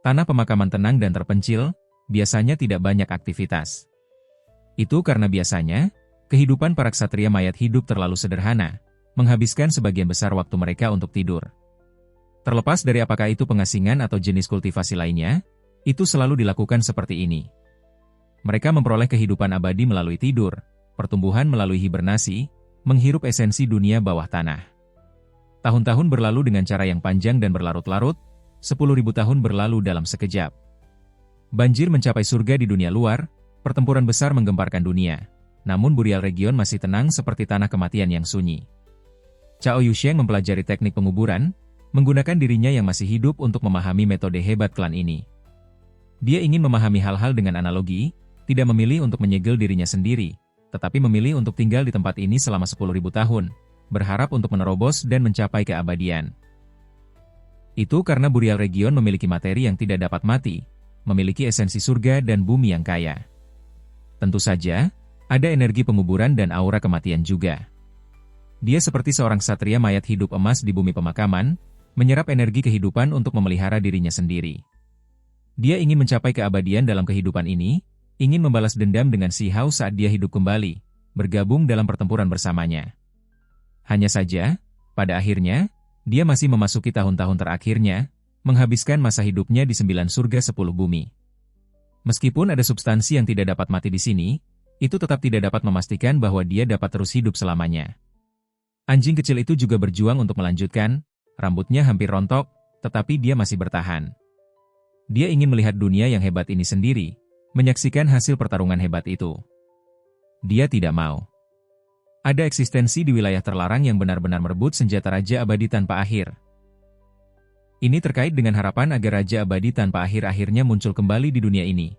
Tanah pemakaman tenang dan terpencil, biasanya tidak banyak aktivitas. Itu karena biasanya, kehidupan para ksatria mayat hidup terlalu sederhana, menghabiskan sebagian besar waktu mereka untuk tidur. Terlepas dari apakah itu pengasingan atau jenis kultivasi lainnya, itu selalu dilakukan seperti ini. Mereka memperoleh kehidupan abadi melalui tidur, pertumbuhan melalui hibernasi, menghirup esensi dunia bawah tanah. Tahun-tahun berlalu dengan cara yang panjang dan berlarut-larut, 10.000 tahun berlalu dalam sekejap. Banjir mencapai surga di dunia luar, pertempuran besar menggemparkan dunia, namun Burial Region masih tenang seperti tanah kematian yang sunyi. Cao Yusheng mempelajari teknik penguburan, menggunakan dirinya yang masih hidup untuk memahami metode hebat klan ini. Dia ingin memahami hal-hal dengan analogi, tidak memilih untuk menyegel dirinya sendiri, tetapi memilih untuk tinggal di tempat ini selama 10.000 tahun, berharap untuk menerobos dan mencapai keabadian. Itu karena Burial Region memiliki materi yang tidak dapat mati, memiliki esensi surga dan bumi yang kaya. Tentu saja, ada energi penguburan dan aura kematian juga. Dia seperti seorang ksatria mayat hidup emas di bumi pemakaman, menyerap energi kehidupan untuk memelihara dirinya sendiri. Dia ingin mencapai keabadian dalam kehidupan ini, ingin membalas dendam dengan Si Hao saat dia hidup kembali, bergabung dalam pertempuran bersamanya. Hanya saja, pada akhirnya, dia masih memasuki tahun-tahun terakhirnya, menghabiskan masa hidupnya di 9 surga 10 bumi. Meskipun ada substansi yang tidak dapat mati di sini, itu tetap tidak dapat memastikan bahwa dia dapat terus hidup selamanya. Anjing kecil itu juga berjuang untuk melanjutkan, rambutnya hampir rontok, tetapi dia masih bertahan. Dia ingin melihat dunia yang hebat ini sendiri, menyaksikan hasil pertarungan hebat itu. Dia tidak mau. Ada eksistensi di wilayah terlarang yang benar-benar merebut senjata Raja Abadi tanpa akhir. Ini terkait dengan harapan agar Raja Abadi tanpa akhir akhirnya muncul kembali di dunia ini.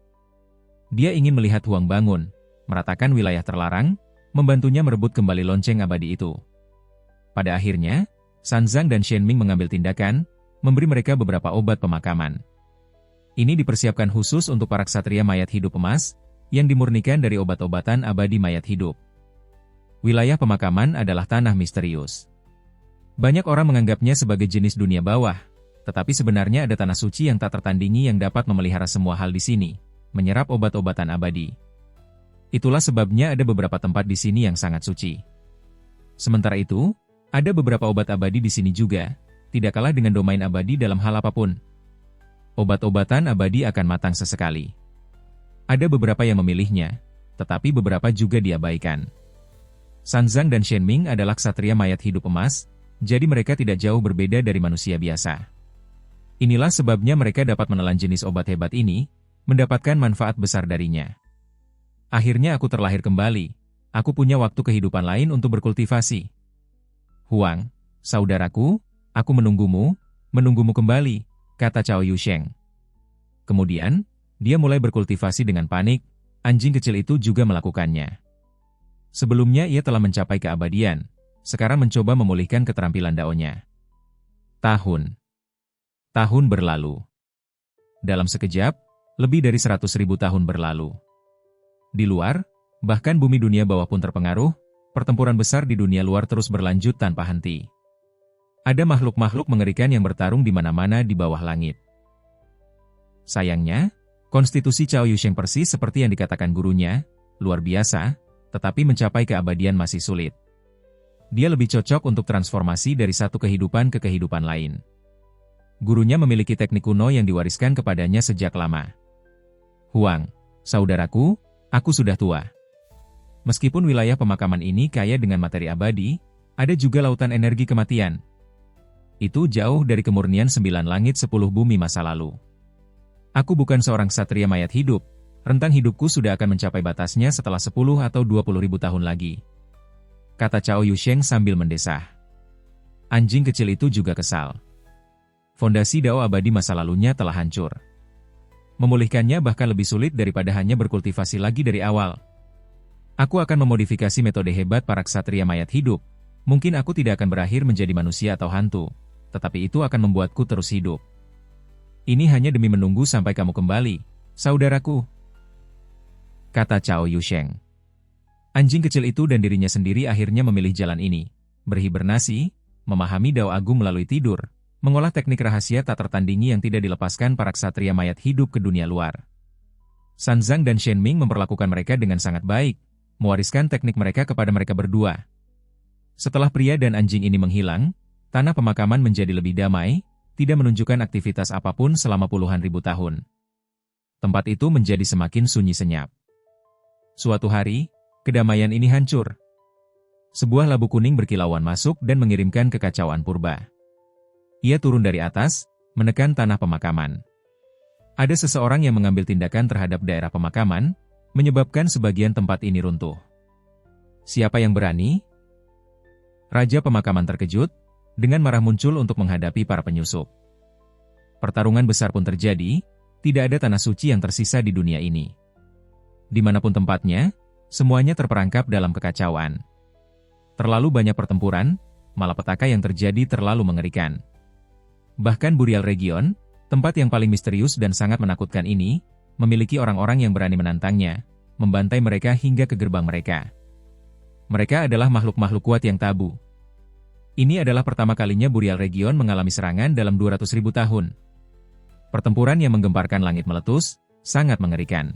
Dia ingin melihat Huang bangun, meratakan wilayah terlarang, membantunya merebut kembali lonceng abadi itu. Pada akhirnya, Sanzang dan Shenming mengambil tindakan, memberi mereka beberapa obat pemakaman. Ini dipersiapkan khusus untuk para ksatria mayat hidup emas, yang dimurnikan dari obat-obatan abadi mayat hidup. Wilayah pemakaman adalah tanah misterius. Banyak orang menganggapnya sebagai jenis dunia bawah, tetapi sebenarnya ada tanah suci yang tak tertandingi yang dapat memelihara semua hal di sini, menyerap obat-obatan abadi. Itulah sebabnya ada beberapa tempat di sini yang sangat suci. Sementara itu, ada beberapa obat abadi di sini juga, tidak kalah dengan domain abadi dalam hal apapun. Obat-obatan abadi akan matang sesekali. Ada beberapa yang memilihnya, tetapi beberapa juga diabaikan. Sanzang dan Shenming adalah ksatria mayat hidup emas, jadi mereka tidak jauh berbeda dari manusia biasa. Inilah sebabnya mereka dapat menelan jenis obat hebat ini, mendapatkan manfaat besar darinya. Akhirnya aku terlahir kembali, aku punya waktu kehidupan lain untuk berkultivasi. Huang, saudaraku, aku menunggumu kembali, kata Cao Yusheng. Kemudian, dia mulai berkultivasi dengan panik, anjing kecil itu juga melakukannya. Sebelumnya ia telah mencapai keabadian, sekarang mencoba memulihkan keterampilan daonya. Tahun berlalu. Dalam sekejap, lebih dari 100.000 tahun berlalu. Di luar, bahkan bumi dunia bawah pun terpengaruh, pertempuran besar di dunia luar terus berlanjut tanpa henti. Ada makhluk-makhluk mengerikan yang bertarung di mana-mana di bawah langit. Sayangnya, konstitusi Cao Yusheng persis seperti yang dikatakan gurunya, luar biasa, tetapi mencapai keabadian masih sulit. Dia lebih cocok untuk transformasi dari satu kehidupan ke kehidupan lain. Gurunya memiliki teknik kuno yang diwariskan kepadanya sejak lama. Huang, saudaraku, aku sudah tua. Meskipun wilayah pemakaman ini kaya dengan materi abadi, ada juga lautan energi kematian. Itu jauh dari kemurnian 9 langit 10 bumi masa lalu. Aku bukan seorang ksatria mayat hidup, rentang hidupku sudah akan mencapai batasnya setelah 10 atau 20.000 tahun lagi. Kata Cao Yusheng sambil mendesah. Anjing kecil itu juga kesal. Fondasi dao abadi masa lalunya telah hancur. Memulihkannya bahkan lebih sulit daripada hanya berkultivasi lagi dari awal. Aku akan memodifikasi metode hebat para ksatria mayat hidup. Mungkin aku tidak akan berakhir menjadi manusia atau hantu, tetapi itu akan membuatku terus hidup. Ini hanya demi menunggu sampai kamu kembali, saudaraku, kata Cao Yusheng. Anjing kecil itu dan dirinya sendiri akhirnya memilih jalan ini, berhibernasi, memahami dao agung melalui tidur, mengolah teknik rahasia tak tertandingi yang tidak dilepaskan para ksatria mayat hidup ke dunia luar. Sanzang dan Shen Ming memperlakukan mereka dengan sangat baik, mewariskan teknik mereka kepada mereka berdua. Setelah pria dan anjing ini menghilang, tanah pemakaman menjadi lebih damai, tidak menunjukkan aktivitas apapun selama puluhan ribu tahun. Tempat itu menjadi semakin sunyi senyap. Suatu hari, kedamaian ini hancur. Sebuah labu kuning berkilauan masuk dan mengirimkan kekacauan purba. Ia turun dari atas, menekan tanah pemakaman. Ada seseorang yang mengambil tindakan terhadap daerah pemakaman, menyebabkan sebagian tempat ini runtuh. Siapa yang berani? Raja pemakaman terkejut, dengan marah muncul untuk menghadapi para penyusup. Pertarungan besar pun terjadi, tidak ada tanah suci yang tersisa di dunia ini. Dimanapun tempatnya, semuanya terperangkap dalam kekacauan. Terlalu banyak pertempuran, malapetaka yang terjadi terlalu mengerikan. Bahkan Burial Region, tempat yang paling misterius dan sangat menakutkan ini, memiliki orang-orang yang berani menantangnya, membantai mereka hingga ke gerbang mereka. Mereka adalah makhluk-makhluk kuat yang tabu. Ini adalah pertama kalinya Burial Region mengalami serangan dalam 200.000 tahun. Pertempuran yang menggemparkan langit meletus, sangat mengerikan.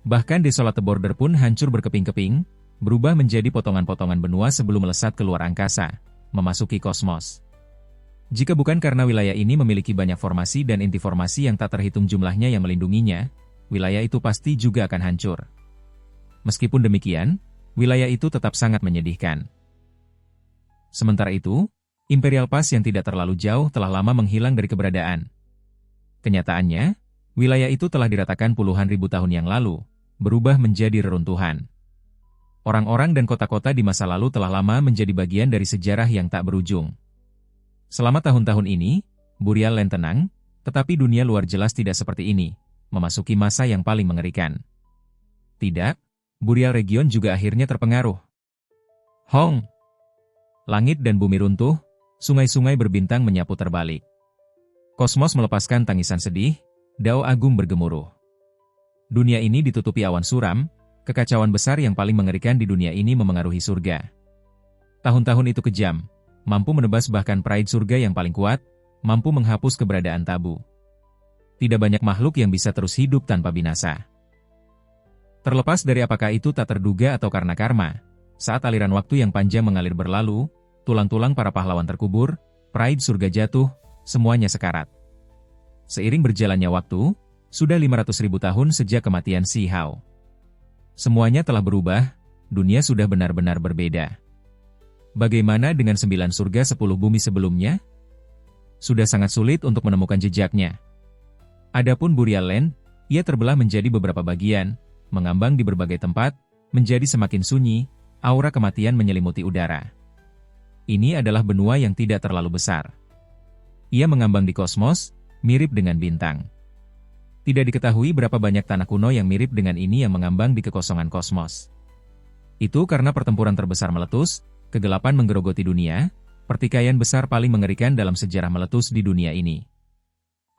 Bahkan Desolate Border pun hancur berkeping-keping, berubah menjadi potongan-potongan benua sebelum melesat keluar angkasa, memasuki kosmos. Jika bukan karena wilayah ini memiliki banyak formasi dan inti formasi yang tak terhitung jumlahnya yang melindunginya, wilayah itu pasti juga akan hancur. Meskipun demikian, wilayah itu tetap sangat menyedihkan. Sementara itu, Imperial Pass yang tidak terlalu jauh telah lama menghilang dari keberadaan. Kenyataannya, wilayah itu telah diratakan puluhan ribu tahun yang lalu, berubah menjadi reruntuhan. Orang-orang dan kota-kota di masa lalu telah lama menjadi bagian dari sejarah yang tak berujung. Selama tahun-tahun ini, Burial Land tenang, tetapi dunia luar jelas tidak seperti ini, memasuki masa yang paling mengerikan. Tidak, Burial Region juga akhirnya terpengaruh. Hong! Langit dan bumi runtuh, sungai-sungai berbintang menyapu terbalik. Kosmos melepaskan tangisan sedih, Dao Agung bergemuruh. Dunia ini ditutupi awan suram, kekacauan besar yang paling mengerikan di dunia ini memengaruhi surga. Tahun-tahun itu kejam, mampu menebas bahkan pride surga yang paling kuat, mampu menghapus keberadaan tabu. Tidak banyak makhluk yang bisa terus hidup tanpa binasa. Terlepas dari apakah itu tak terduga atau karena karma, saat aliran waktu yang panjang mengalir berlalu, tulang-tulang para pahlawan terkubur, pride surga jatuh, semuanya sekarat. Seiring berjalannya waktu, sudah 500.000 tahun sejak kematian Si Hao. Semuanya telah berubah, dunia sudah benar-benar berbeda. Bagaimana dengan 9 surga 10 bumi sebelumnya? Sudah sangat sulit untuk menemukan jejaknya. Adapun Burial Land, ia terbelah menjadi beberapa bagian, mengambang di berbagai tempat, menjadi semakin sunyi, aura kematian menyelimuti udara. Ini adalah benua yang tidak terlalu besar. Ia mengambang di kosmos, mirip dengan bintang. Tidak diketahui berapa banyak tanah kuno yang mirip dengan ini yang mengambang di kekosongan kosmos. Itu karena pertempuran terbesar meletus, kegelapan menggerogoti dunia, pertikaian besar paling mengerikan dalam sejarah meletus di dunia ini.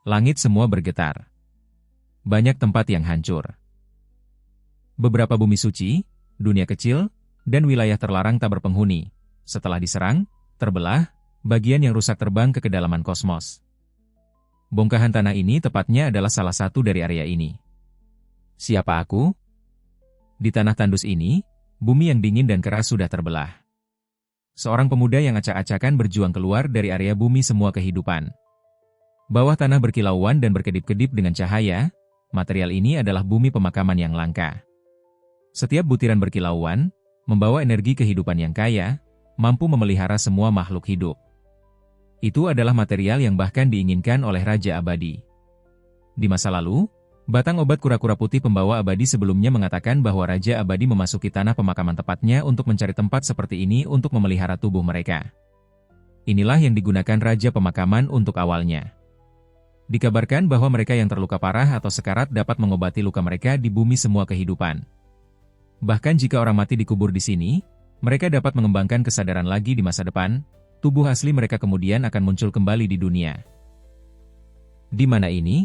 Langit semua bergetar. Banyak tempat yang hancur. Beberapa bumi suci, dunia kecil, dan wilayah terlarang tak berpenghuni, setelah diserang, terbelah, bagian yang rusak terbang ke kedalaman kosmos. Bongkahan tanah ini tepatnya adalah salah satu dari area ini. Siapa aku? Di tanah tandus ini, bumi yang dingin dan keras sudah terbelah. Seorang pemuda yang acak-acakan berjuang keluar dari area bumi semua kehidupan. Bawah tanah berkilauan dan berkedip-kedip dengan cahaya, material ini adalah bumi pemakaman yang langka. Setiap butiran berkilauan, membawa energi kehidupan yang kaya, mampu memelihara semua makhluk hidup. Itu adalah material yang bahkan diinginkan oleh Raja Abadi. Di masa lalu, batang obat kura-kura putih pembawa abadi sebelumnya mengatakan bahwa Raja Abadi memasuki tanah pemakaman tepatnya untuk mencari tempat seperti ini untuk memelihara tubuh mereka. Inilah yang digunakan Raja Pemakaman untuk awalnya. Dikabarkan bahwa mereka yang terluka parah atau sekarat dapat mengobati luka mereka di bumi semua kehidupan. Bahkan jika orang mati dikubur di sini, mereka dapat mengembangkan kesadaran lagi di masa depan, tubuh asli mereka kemudian akan muncul kembali di dunia. Di mana ini?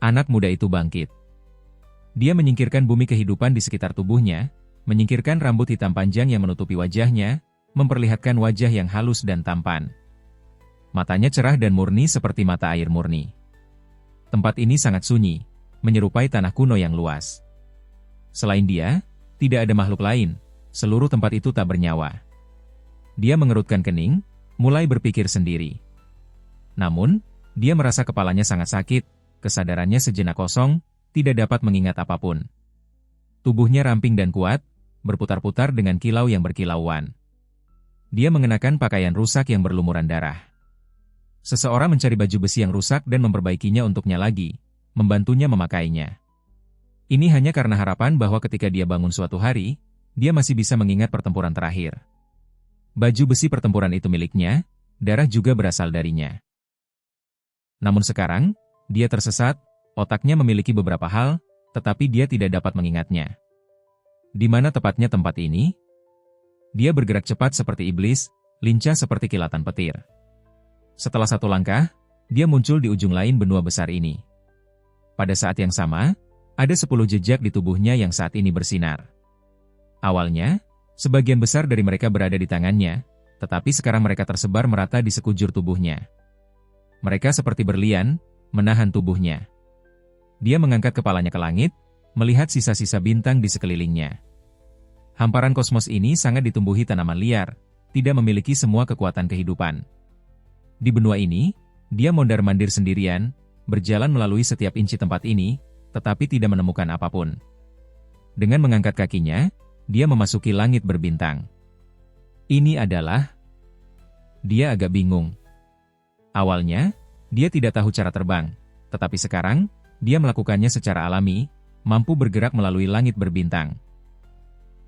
Anak muda itu bangkit. Dia menyingkirkan bumi kehidupan di sekitar tubuhnya, menyingkirkan rambut hitam panjang yang menutupi wajahnya, memperlihatkan wajah yang halus dan tampan. Matanya cerah dan murni seperti mata air murni. Tempat ini sangat sunyi, menyerupai tanah kuno yang luas. Selain dia, tidak ada makhluk lain, seluruh tempat itu tak bernyawa. Dia mengerutkan kening, mulai berpikir sendiri. Namun, dia merasa kepalanya sangat sakit, kesadarannya sejenak kosong, tidak dapat mengingat apapun. Tubuhnya ramping dan kuat, berputar-putar dengan kilau yang berkilauan. Dia mengenakan pakaian rusak yang berlumuran darah. Seseorang mencari baju besi yang rusak dan memperbaikinya untuknya lagi, membantunya memakainya. Ini hanya karena harapan bahwa ketika dia bangun suatu hari, dia masih bisa mengingat pertempuran terakhir. Baju besi pertempuran itu miliknya, darah juga berasal darinya. Namun sekarang, dia tersesat, otaknya memiliki beberapa hal, tetapi dia tidak dapat mengingatnya. Di mana tepatnya tempat ini? Dia bergerak cepat seperti iblis, lincah seperti kilatan petir. Setelah satu langkah, dia muncul di ujung lain benua besar ini. Pada saat yang sama, ada 10 jejak di tubuhnya yang saat ini bersinar. Awalnya, sebagian besar dari mereka berada di tangannya, tetapi sekarang mereka tersebar merata di sekujur tubuhnya. Mereka seperti berlian, menahan tubuhnya. Dia mengangkat kepalanya ke langit, melihat sisa-sisa bintang di sekelilingnya. Hamparan kosmos ini sangat ditumbuhi tanaman liar, tidak memiliki semua kekuatan kehidupan. Di benua ini, dia mondar-mandir sendirian, berjalan melalui setiap inci tempat ini, tetapi tidak menemukan apapun. Dengan mengangkat kakinya, dia memasuki langit berbintang. Ini adalah... Dia agak bingung. Awalnya, dia tidak tahu cara terbang, tetapi sekarang, dia melakukannya secara alami, mampu bergerak melalui langit berbintang.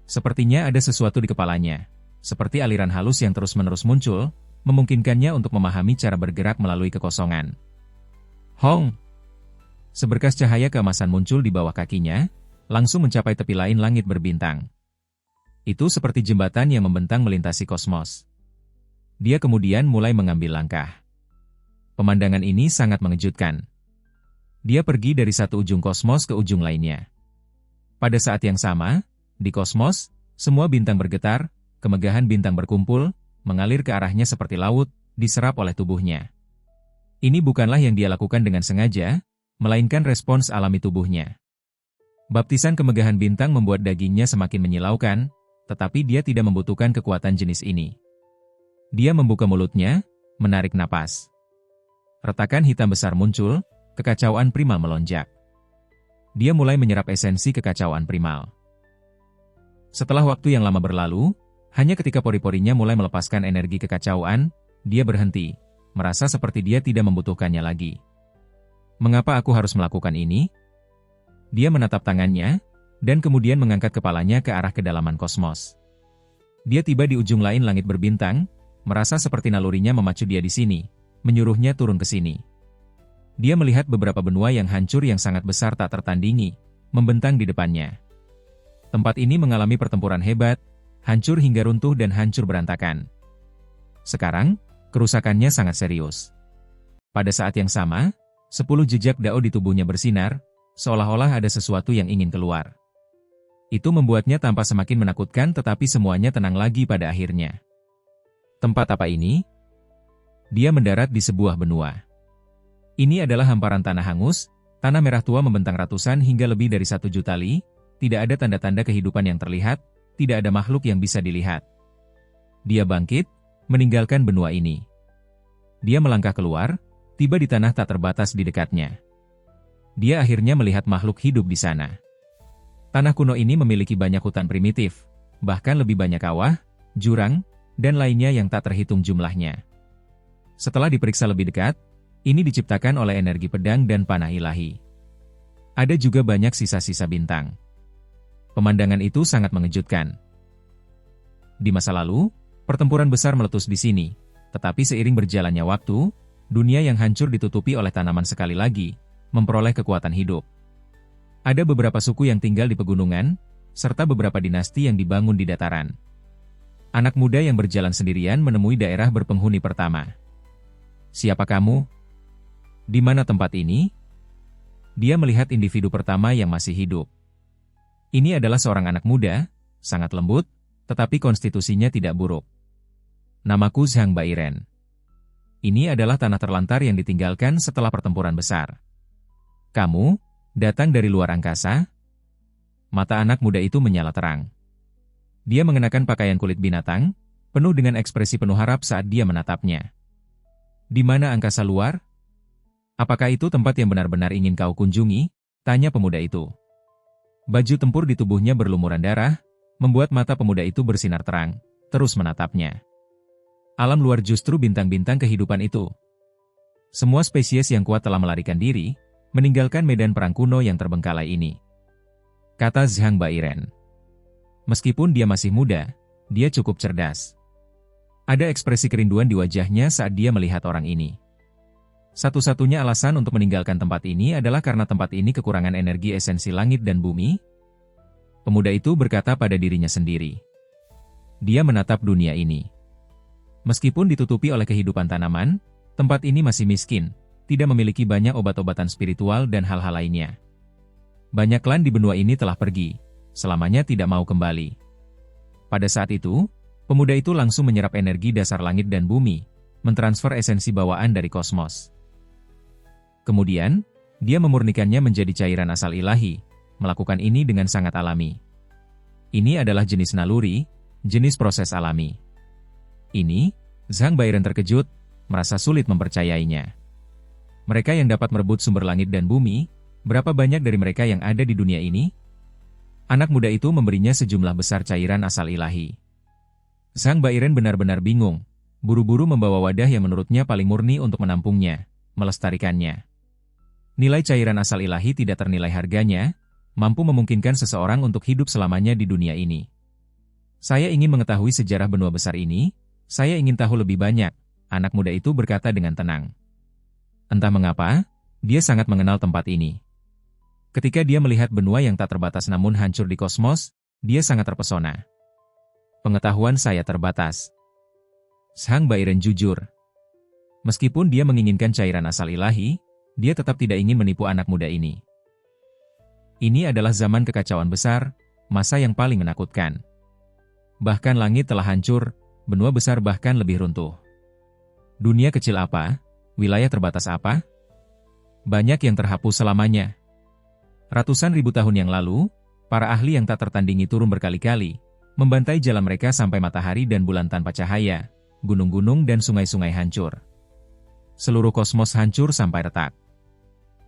Sepertinya ada sesuatu di kepalanya, seperti aliran halus yang terus-menerus muncul, memungkinkannya untuk memahami cara bergerak melalui kekosongan. Hong! Seberkas cahaya keemasan muncul di bawah kakinya, langsung mencapai tepi lain langit berbintang. Itu seperti jembatan yang membentang melintasi kosmos. Dia kemudian mulai mengambil langkah. Pemandangan ini sangat mengejutkan. Dia pergi dari satu ujung kosmos ke ujung lainnya. Pada saat yang sama, di kosmos, semua bintang bergetar, kemegahan bintang berkumpul, mengalir ke arahnya seperti laut, diserap oleh tubuhnya. Ini bukanlah yang dia lakukan dengan sengaja, melainkan respons alami tubuhnya. Baptisan kemegahan bintang membuat dagingnya semakin menyilaukan, tetapi dia tidak membutuhkan kekuatan jenis ini. Dia membuka mulutnya, menarik napas. Retakan hitam besar muncul, kekacauan primal melonjak. Dia mulai menyerap esensi kekacauan primal. Setelah waktu yang lama berlalu, hanya ketika pori-porinya mulai melepaskan energi kekacauan, dia berhenti, merasa seperti dia tidak membutuhkannya lagi. Mengapa aku harus melakukan ini? Dia menatap tangannya, dan kemudian mengangkat kepalanya ke arah kedalaman kosmos. Dia tiba di ujung lain langit berbintang, merasa seperti nalurinya memacu dia di sini, menyuruhnya turun ke sini. Dia melihat beberapa benua yang hancur yang sangat besar tak tertandingi, membentang di depannya. Tempat ini mengalami pertempuran hebat, hancur hingga runtuh dan hancur berantakan. Sekarang, kerusakannya sangat serius. Pada saat yang sama, 10 jejak dao di tubuhnya bersinar, seolah-olah ada sesuatu yang ingin keluar. Itu membuatnya tampak semakin menakutkan tetapi semuanya tenang lagi pada akhirnya. Tempat apa ini? Dia mendarat di sebuah benua. Ini adalah hamparan tanah hangus, tanah merah tua membentang ratusan hingga lebih dari 1 juta li, tidak ada tanda-tanda kehidupan yang terlihat, tidak ada makhluk yang bisa dilihat. Dia bangkit, meninggalkan benua ini. Dia melangkah keluar, tiba di tanah tak terbatas di dekatnya. Dia akhirnya melihat makhluk hidup di sana. Tanah kuno ini memiliki banyak hutan primitif, bahkan lebih banyak kawah, jurang, dan lainnya yang tak terhitung jumlahnya. Setelah diperiksa lebih dekat, ini diciptakan oleh energi pedang dan panah ilahi. Ada juga banyak sisa-sisa bintang. Pemandangan itu sangat mengejutkan. Di masa lalu, pertempuran besar meletus di sini, tetapi seiring berjalannya waktu, dunia yang hancur ditutupi oleh tanaman sekali lagi, memperoleh kekuatan hidup. Ada beberapa suku yang tinggal di pegunungan, serta beberapa dinasti yang dibangun di dataran. Anak muda yang berjalan sendirian menemui daerah berpenghuni pertama. Siapa kamu? Di mana tempat ini? Dia melihat individu pertama yang masih hidup. Ini adalah seorang anak muda, sangat lembut, tetapi konstitusinya tidak buruk. Namaku Zhang Bairen. Ini adalah tanah terlantar yang ditinggalkan setelah pertempuran besar. Kamu, datang dari luar angkasa? Mata anak muda itu menyala terang. Dia mengenakan pakaian kulit binatang, penuh dengan ekspresi penuh harap saat dia menatapnya. Di mana angkasa luar? Apakah itu tempat yang benar-benar ingin kau kunjungi? Tanya pemuda itu. Baju tempur di tubuhnya berlumuran darah, membuat mata pemuda itu bersinar terang, terus menatapnya. Alam luar justru bintang-bintang kehidupan itu. Semua spesies yang kuat telah melarikan diri, meninggalkan medan perang kuno yang terbengkalai ini. Kata Zhang Bairen. Meskipun dia masih muda, dia cukup cerdas. Ada ekspresi kerinduan di wajahnya saat dia melihat orang ini. Satu-satunya alasan untuk meninggalkan tempat ini adalah karena tempat ini kekurangan energi esensi langit dan bumi. Pemuda itu berkata pada dirinya sendiri. Dia menatap dunia ini. Meskipun ditutupi oleh kehidupan tanaman, tempat ini masih miskin, tidak memiliki banyak obat-obatan spiritual dan hal-hal lainnya. Banyak klan di benua ini telah pergi, selamanya tidak mau kembali. Pada saat itu, pemuda itu langsung menyerap energi dasar langit dan bumi, mentransfer esensi bawaan dari kosmos. Kemudian, dia memurnikannya menjadi cairan asal ilahi, melakukan ini dengan sangat alami. Ini adalah jenis naluri, jenis proses alami. Ini, Zhang Bairen terkejut, merasa sulit mempercayainya. Mereka yang dapat merebut sumber langit dan bumi, berapa banyak dari mereka yang ada di dunia ini? Anak muda itu memberinya sejumlah besar cairan asal ilahi. Zhang Bairen benar-benar bingung, buru-buru membawa wadah yang menurutnya paling murni untuk menampungnya, melestarikannya. Nilai cairan asal ilahi tidak ternilai harganya, mampu memungkinkan seseorang untuk hidup selamanya di dunia ini. Saya ingin mengetahui sejarah benua besar ini. Saya ingin tahu lebih banyak, anak muda itu berkata dengan tenang. Entah mengapa, dia sangat mengenal tempat ini. Ketika dia melihat benua yang tak terbatas namun hancur di kosmos, dia sangat terpesona. Pengetahuan saya terbatas. Zhang Bairen jujur. Meskipun dia menginginkan cairan asal ilahi, dia tetap tidak ingin menipu anak muda ini. Ini adalah zaman kekacauan besar, masa yang paling menakutkan. Bahkan langit telah hancur, benua besar bahkan lebih runtuh. Dunia kecil apa? Wilayah terbatas apa? Banyak yang terhapus selamanya. Ratusan ribu tahun yang lalu, para ahli yang tak tertandingi turun berkali-kali, membantai jalan mereka sampai matahari dan bulan tanpa cahaya, gunung-gunung dan sungai-sungai hancur. Seluruh kosmos hancur sampai retak.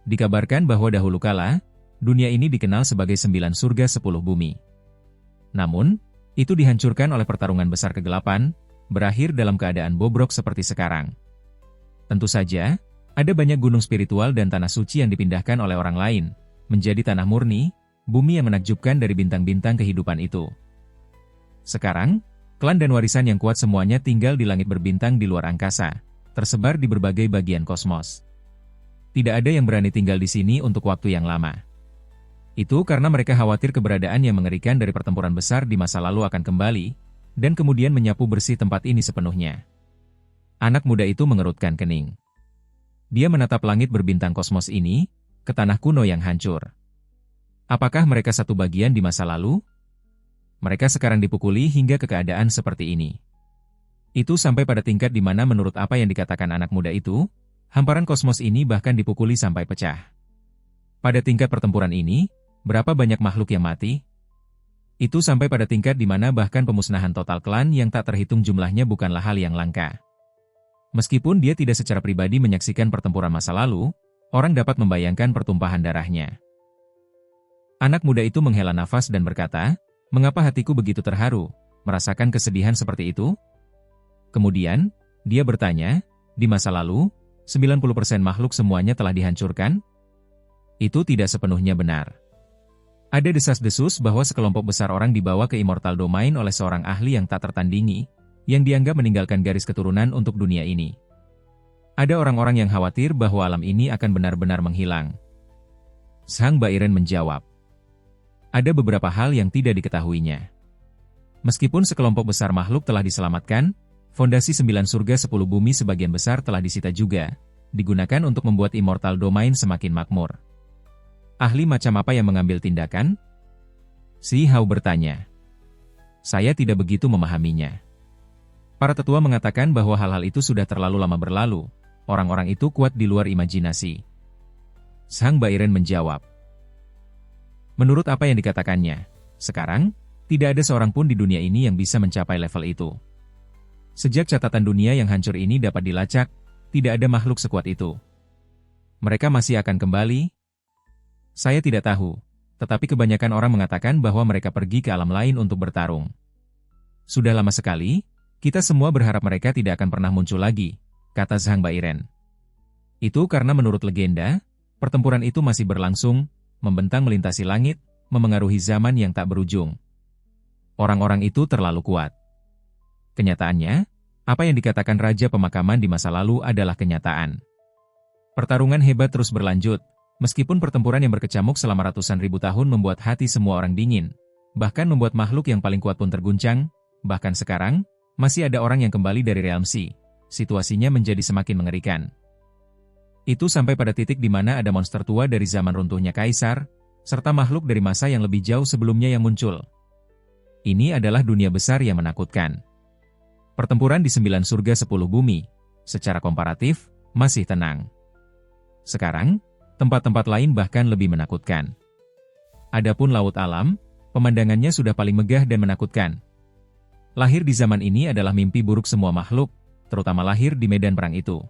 Dikabarkan bahwa dahulu kala, dunia ini dikenal sebagai 9 surga 10 bumi. Namun, itu dihancurkan oleh pertarungan besar kegelapan, berakhir dalam keadaan bobrok seperti sekarang. Tentu saja, ada banyak gunung spiritual dan tanah suci yang dipindahkan oleh orang lain, menjadi tanah murni, bumi yang menakjubkan dari bintang-bintang kehidupan itu. Sekarang, klan dan warisan yang kuat semuanya tinggal di langit berbintang di luar angkasa, tersebar di berbagai bagian kosmos. Tidak ada yang berani tinggal di sini untuk waktu yang lama. Itu karena mereka khawatir keberadaan yang mengerikan dari pertempuran besar di masa lalu akan kembali, dan kemudian menyapu bersih tempat ini sepenuhnya. Anak muda itu mengerutkan kening. Dia menatap langit berbintang kosmos ini, ke tanah kuno yang hancur. Apakah mereka satu bagian di masa lalu? Mereka sekarang dipukuli hingga ke keadaan seperti ini. Itu sampai pada tingkat di mana menurut apa yang dikatakan anak muda itu, hamparan kosmos ini bahkan dipukuli sampai pecah. Pada tingkat pertempuran ini, berapa banyak makhluk yang mati? Itu sampai pada tingkat di mana bahkan pemusnahan total klan yang tak terhitung jumlahnya bukanlah hal yang langka. Meskipun dia tidak secara pribadi menyaksikan pertempuran masa lalu, orang dapat membayangkan pertumpahan darahnya. Anak muda itu menghela nafas dan berkata, "Mengapa hatiku begitu terharu, merasakan kesedihan seperti itu?" Kemudian, dia bertanya, "Di masa lalu, 90% makhluk semuanya telah dihancurkan?" Itu tidak sepenuhnya benar. Ada desas-desus bahwa sekelompok besar orang dibawa ke Immortal Domain oleh seorang ahli yang tak tertandingi, yang dianggap meninggalkan garis keturunan untuk dunia ini. Ada orang-orang yang khawatir bahwa alam ini akan benar-benar menghilang. Zhang Bairen menjawab. Ada beberapa hal yang tidak diketahuinya. Meskipun sekelompok besar makhluk telah diselamatkan, fondasi 9 surga 10 bumi sebagian besar telah disita juga, digunakan untuk membuat Immortal Domain semakin makmur. Ahli macam apa yang mengambil tindakan? Si Hao bertanya. Saya tidak begitu memahaminya. Para tetua mengatakan bahwa hal-hal itu sudah terlalu lama berlalu, orang-orang itu kuat di luar imajinasi. Zhang Bairen menjawab. Menurut apa yang dikatakannya, sekarang, tidak ada seorang pun di dunia ini yang bisa mencapai level itu. Sejak catatan dunia yang hancur ini dapat dilacak, tidak ada makhluk sekuat itu. Mereka masih akan kembali? Saya tidak tahu, tetapi kebanyakan orang mengatakan bahwa mereka pergi ke alam lain untuk bertarung. Sudah lama sekali, kita semua berharap mereka tidak akan pernah muncul lagi, kata Zhang Bairen. Itu karena menurut legenda, pertempuran itu masih berlangsung, membentang melintasi langit, memengaruhi zaman yang tak berujung. Orang-orang itu terlalu kuat. Kenyataannya, apa yang dikatakan Raja Pemakaman di masa lalu adalah kenyataan. Pertarungan hebat terus berlanjut, meskipun pertempuran yang berkecamuk selama ratusan ribu tahun membuat hati semua orang dingin, bahkan membuat makhluk yang paling kuat pun terguncang, bahkan sekarang, masih ada orang yang kembali dari Realm Sea. Situasinya menjadi semakin mengerikan. Itu sampai pada titik di mana ada monster tua dari zaman runtuhnya Kaisar, serta makhluk dari masa yang lebih jauh sebelumnya yang muncul. Ini adalah dunia besar yang menakutkan. Pertempuran di 9 surga 10 bumi, secara komparatif, masih tenang. Sekarang, tempat-tempat lain bahkan lebih menakutkan. Adapun laut alam, pemandangannya sudah paling megah dan menakutkan. Lahir di zaman ini adalah mimpi buruk semua makhluk, terutama lahir di medan perang itu.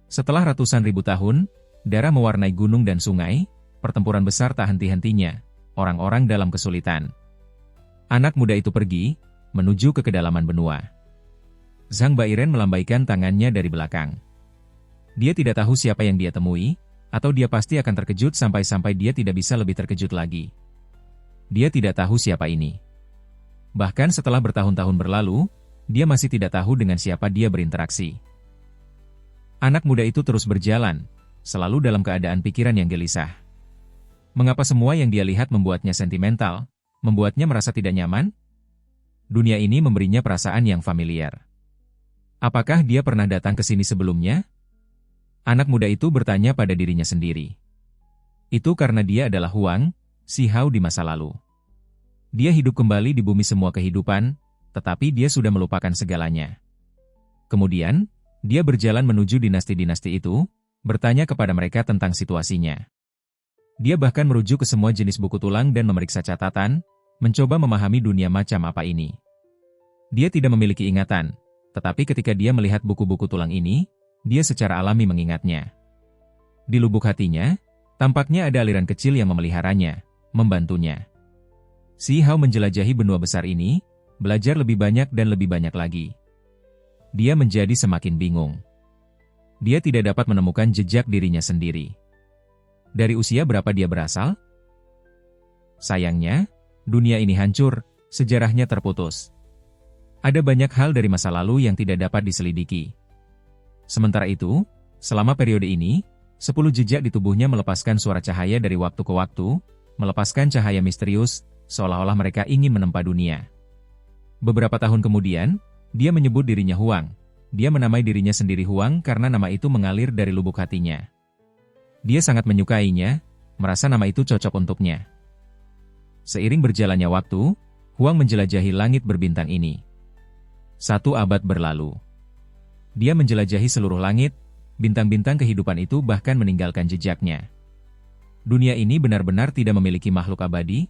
Setelah ratusan ribu tahun, darah mewarnai gunung dan sungai, pertempuran besar tak henti-hentinya, orang-orang dalam kesulitan. Anak muda itu pergi, menuju ke kedalaman benua. Zhang Bairen melambaikan tangannya dari belakang. Dia tidak tahu siapa yang dia temui, atau dia pasti akan terkejut sampai-sampai dia tidak bisa lebih terkejut lagi. Dia tidak tahu siapa ini. Bahkan setelah bertahun-tahun berlalu, dia masih tidak tahu dengan siapa dia berinteraksi. Anak muda itu terus berjalan, selalu dalam keadaan pikiran yang gelisah. Mengapa semua yang dia lihat membuatnya sentimental, membuatnya merasa tidak nyaman? Dunia ini memberinya perasaan yang familiar. Apakah dia pernah datang ke sini sebelumnya? Anak muda itu bertanya pada dirinya sendiri. Itu karena dia adalah Huang, si Hao di masa lalu. Dia hidup kembali di bumi semua kehidupan, tetapi dia sudah melupakan segalanya. Kemudian, dia berjalan menuju dinasti-dinasti itu, bertanya kepada mereka tentang situasinya. Dia bahkan merujuk ke semua jenis buku tulang dan memeriksa catatan, mencoba memahami dunia macam apa ini. Dia tidak memiliki ingatan, tetapi ketika dia melihat buku-buku tulang ini, dia secara alami mengingatnya. Di lubuk hatinya, tampaknya ada aliran kecil yang memeliharanya, membantunya. Si Hao menjelajahi benua besar ini, belajar lebih banyak dan lebih banyak lagi. Dia menjadi semakin bingung. Dia tidak dapat menemukan jejak dirinya sendiri. Dari usia berapa dia berasal? Sayangnya, dunia ini hancur, sejarahnya terputus. Ada banyak hal dari masa lalu yang tidak dapat diselidiki. Sementara itu, selama periode ini, 10 jejak di tubuhnya melepaskan suara cahaya dari waktu ke waktu, melepaskan cahaya misterius, seolah-olah mereka ingin menempa dunia. Beberapa tahun kemudian, dia menyebut dirinya Huang. Dia menamai dirinya sendiri Huang karena nama itu mengalir dari lubuk hatinya. Dia sangat menyukainya, merasa nama itu cocok untuknya. Seiring berjalannya waktu, Huang menjelajahi langit berbintang ini. 1 abad berlalu. Dia menjelajahi seluruh langit, bintang-bintang kehidupan itu bahkan meninggalkan jejaknya. Dunia ini benar-benar tidak memiliki makhluk abadi?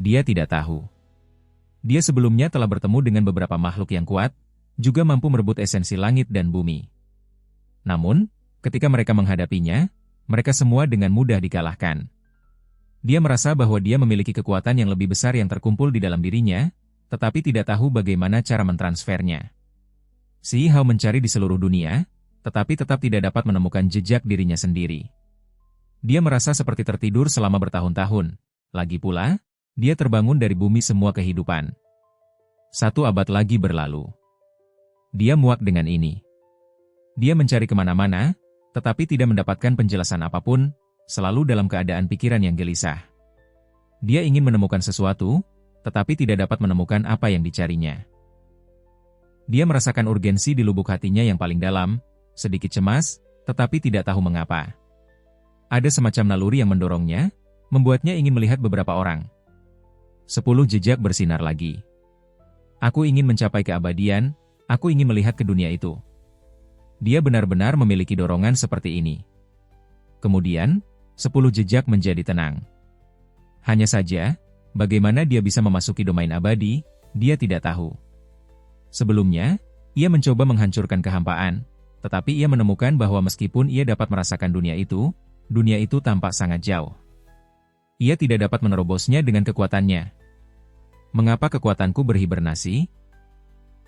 Dia tidak tahu. Dia sebelumnya telah bertemu dengan beberapa makhluk yang kuat, juga mampu merebut esensi langit dan bumi. Namun, ketika mereka menghadapinya, mereka semua dengan mudah dikalahkan. Dia merasa bahwa dia memiliki kekuatan yang lebih besar yang terkumpul di dalam dirinya, tetapi tidak tahu bagaimana cara mentransfernya. Si Hao mencari di seluruh dunia, tetapi tetap tidak dapat menemukan jejak dirinya sendiri. Dia merasa seperti tertidur selama bertahun-tahun. Lagi pula, dia terbangun dari bumi semua kehidupan. 1 abad lagi berlalu. Dia muak dengan ini. Dia mencari kemana-mana, tetapi tidak mendapatkan penjelasan apapun, selalu dalam keadaan pikiran yang gelisah. Dia ingin menemukan sesuatu, tetapi tidak dapat menemukan apa yang dicarinya. Dia merasakan urgensi di lubuk hatinya yang paling dalam, sedikit cemas, tetapi tidak tahu mengapa. Ada semacam naluri yang mendorongnya, membuatnya ingin melihat beberapa orang. 10 jejak bersinar lagi. Aku ingin mencapai keabadian, Aku ingin melihat ke dunia itu. Dia benar-benar memiliki dorongan seperti ini. Kemudian, 10 jejak menjadi tenang. Hanya saja, bagaimana dia bisa memasuki domain abadi, dia tidak tahu. Sebelumnya, ia mencoba menghancurkan kehampaan, tetapi ia menemukan bahwa meskipun ia dapat merasakan dunia itu tampak sangat jauh. Ia tidak dapat menerobosnya dengan kekuatannya. Mengapa kekuatanku berhibernasi?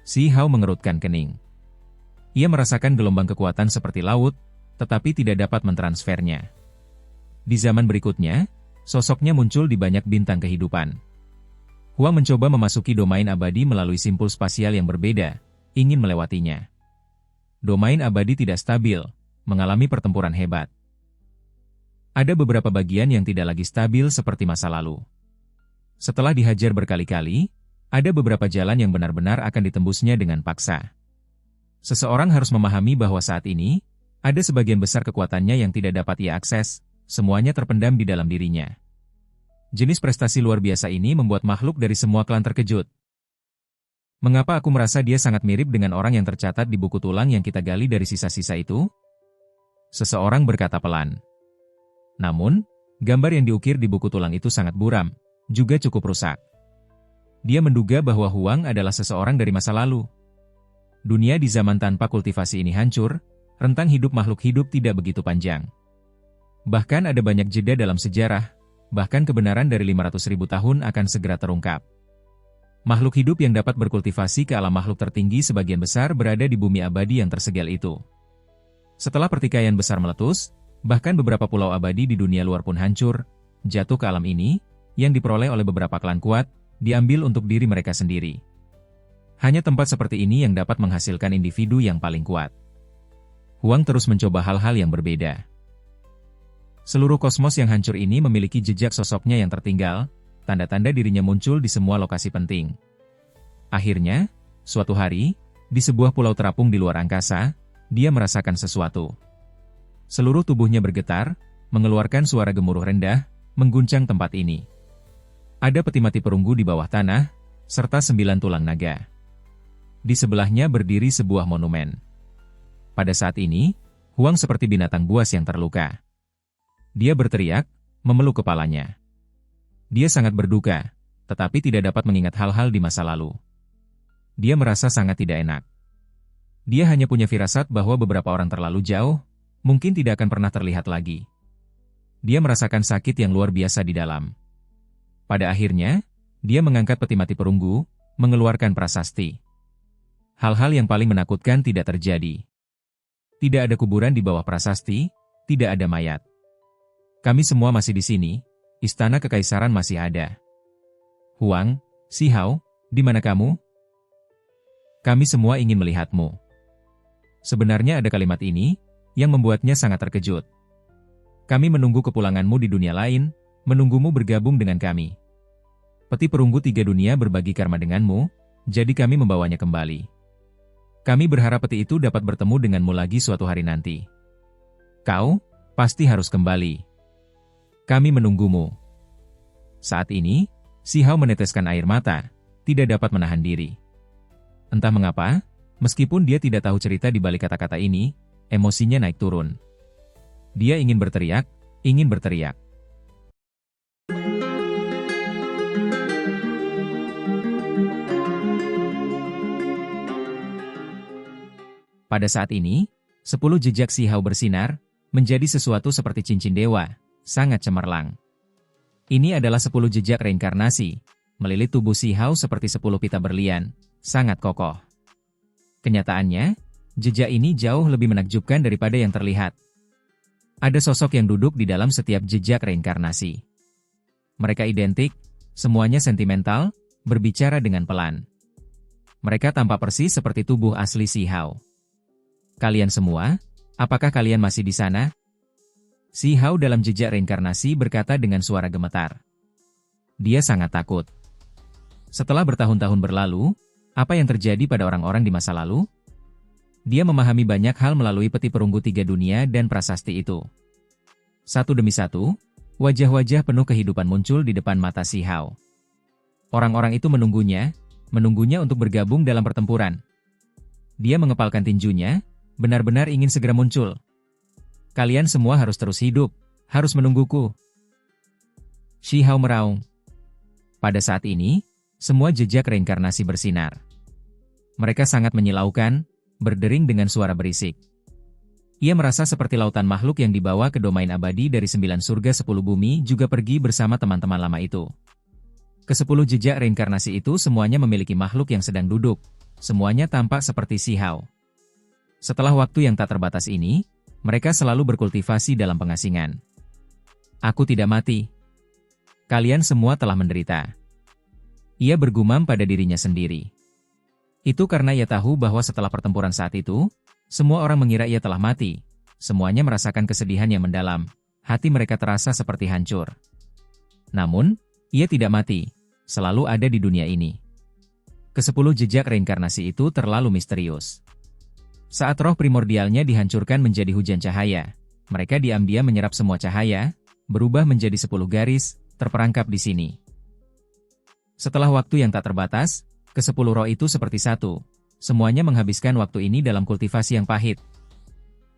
Si Hao mengerutkan kening. Ia merasakan gelombang kekuatan seperti laut, tetapi tidak dapat mentransfernya. Di zaman berikutnya, sosoknya muncul di banyak bintang kehidupan. Huang mencoba memasuki domain abadi melalui simpul spasial yang berbeda, ingin melewatinya. Domain abadi tidak stabil, mengalami pertempuran hebat. Ada beberapa bagian yang tidak lagi stabil seperti masa lalu. Setelah dihajar berkali-kali, ada beberapa jalan yang benar-benar akan ditembusnya dengan paksa. Seseorang harus memahami bahwa saat ini, ada sebagian besar kekuatannya yang tidak dapat ia akses, semuanya terpendam di dalam dirinya. Jenis prestasi luar biasa ini membuat makhluk dari semua klan terkejut. Mengapa aku merasa dia sangat mirip dengan orang yang tercatat di buku tulang yang kita gali dari sisa-sisa itu? Seseorang berkata pelan. Namun, gambar yang diukir di buku tulang itu sangat buram, juga cukup rusak. Dia menduga bahwa Huang adalah seseorang dari masa lalu. Dunia di zaman tanpa kultivasi ini hancur, rentang hidup makhluk hidup tidak begitu panjang. Bahkan ada banyak jeda dalam sejarah, bahkan kebenaran dari 500.000 tahun akan segera terungkap. Makhluk hidup yang dapat berkultivasi ke alam makhluk tertinggi sebagian besar berada di bumi abadi yang tersegel itu. Setelah pertikaian besar meletus, bahkan beberapa pulau abadi di dunia luar pun hancur, jatuh ke alam ini, yang diperoleh oleh beberapa klan kuat, diambil untuk diri mereka sendiri. Hanya tempat seperti ini yang dapat menghasilkan individu yang paling kuat. Huang terus mencoba hal-hal yang berbeda. Seluruh kosmos yang hancur ini memiliki jejak sosoknya yang tertinggal, tanda-tanda dirinya muncul di semua lokasi penting. Akhirnya, suatu hari, di sebuah pulau terapung di luar angkasa, dia merasakan sesuatu. Seluruh tubuhnya bergetar, mengeluarkan suara gemuruh rendah, mengguncang tempat ini. Ada peti mati perunggu di bawah tanah, serta 9 tulang naga. Di sebelahnya berdiri sebuah monumen. Pada saat ini, Huang seperti binatang buas yang terluka. Dia berteriak, memeluk kepalanya. Dia sangat berduka, tetapi tidak dapat mengingat hal-hal di masa lalu. Dia merasa sangat tidak enak. Dia hanya punya firasat bahwa beberapa orang terlalu jauh, mungkin tidak akan pernah terlihat lagi. Dia merasakan sakit yang luar biasa di dalam. Pada akhirnya, dia mengangkat peti mati perunggu, mengeluarkan prasasti. Hal-hal yang paling menakutkan tidak terjadi. Tidak ada kuburan di bawah prasasti, tidak ada mayat. Kami semua masih di sini, istana kekaisaran masih ada. Huang, Si Hao, di mana kamu? Kami semua ingin melihatmu. Sebenarnya ada kalimat ini, yang membuatnya sangat terkejut. Kami menunggu kepulanganmu di dunia lain, menunggumu bergabung dengan kami. Peti perunggu 3 dunia berbagi karma denganmu, jadi kami membawanya kembali. Kami berharap peti itu dapat bertemu denganmu lagi suatu hari nanti. Kau, pasti harus kembali. Kami menunggumu. Saat ini, Si Hao meneteskan air mata, tidak dapat menahan diri. Entah mengapa, meskipun dia tidak tahu cerita di balik kata-kata ini, emosinya naik turun. Dia ingin berteriak, ingin berteriak. Pada saat ini, 10 jejak Si Hao bersinar, menjadi sesuatu seperti cincin dewa, sangat cemerlang. Ini adalah 10 jejak reinkarnasi, melilit tubuh Si Hao seperti 10 pita berlian, sangat kokoh. Kenyataannya, jejak ini jauh lebih menakjubkan daripada yang terlihat. Ada sosok yang duduk di dalam setiap jejak reinkarnasi. Mereka identik, semuanya sentimental, berbicara dengan pelan. Mereka tampak persis seperti tubuh asli Si Hao. Kalian semua, apakah kalian masih di sana? Si Hao dalam jejak reinkarnasi berkata dengan suara gemetar. Dia sangat takut. Setelah bertahun-tahun berlalu, apa yang terjadi pada orang-orang di masa lalu? Dia memahami banyak hal melalui peti perunggu 3 dunia dan prasasti itu. Satu demi satu, wajah-wajah penuh kehidupan muncul di depan mata Si Hao. Orang-orang itu menunggunya untuk bergabung dalam pertempuran. Dia mengepalkan tinjunya, benar-benar ingin segera muncul. Kalian semua harus terus hidup, harus menungguku. Shi Hao meraung. Pada saat ini, semua jejak reinkarnasi bersinar. Mereka sangat menyilaukan, berdering dengan suara berisik. Ia merasa seperti lautan makhluk yang dibawa ke domain abadi dari 9 surga 10 bumi juga pergi bersama teman-teman lama itu. Ke-10 jejak reinkarnasi itu semuanya memiliki makhluk yang sedang duduk. Semuanya tampak seperti Shi Hao. Setelah waktu yang tak terbatas ini, mereka selalu berkultivasi dalam pengasingan. Aku tidak mati. Kalian semua telah menderita. Ia bergumam pada dirinya sendiri. Itu karena ia tahu bahwa setelah pertempuran saat itu, semua orang mengira ia telah mati. Semuanya merasakan kesedihan yang mendalam. Hati mereka terasa seperti hancur. Namun, ia tidak mati. Selalu ada di dunia ini. Ke-10 jejak reinkarnasi itu terlalu misterius. Saat roh primordialnya dihancurkan menjadi hujan cahaya, mereka diam-diam menyerap semua cahaya, berubah menjadi 10 garis, terperangkap di sini. Setelah waktu yang tak terbatas, ke-10 roh itu seperti satu. Semuanya menghabiskan waktu ini dalam kultivasi yang pahit.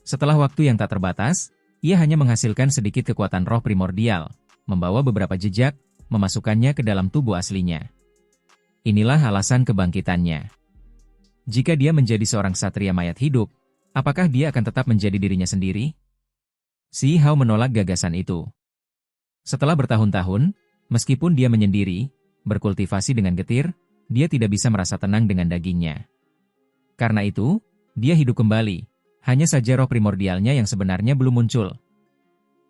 Setelah waktu yang tak terbatas, ia hanya menghasilkan sedikit kekuatan roh primordial, membawa beberapa jejak, memasukkannya ke dalam tubuh aslinya. Inilah alasan kebangkitannya. Jika dia menjadi seorang ksatria mayat hidup, apakah dia akan tetap menjadi dirinya sendiri? Shi Hao menolak gagasan itu. Setelah bertahun-tahun, meskipun dia menyendiri, berkultivasi dengan getir, dia tidak bisa merasa tenang dengan dagingnya. Karena itu, dia hidup kembali. Hanya saja roh primordialnya yang sebenarnya belum muncul.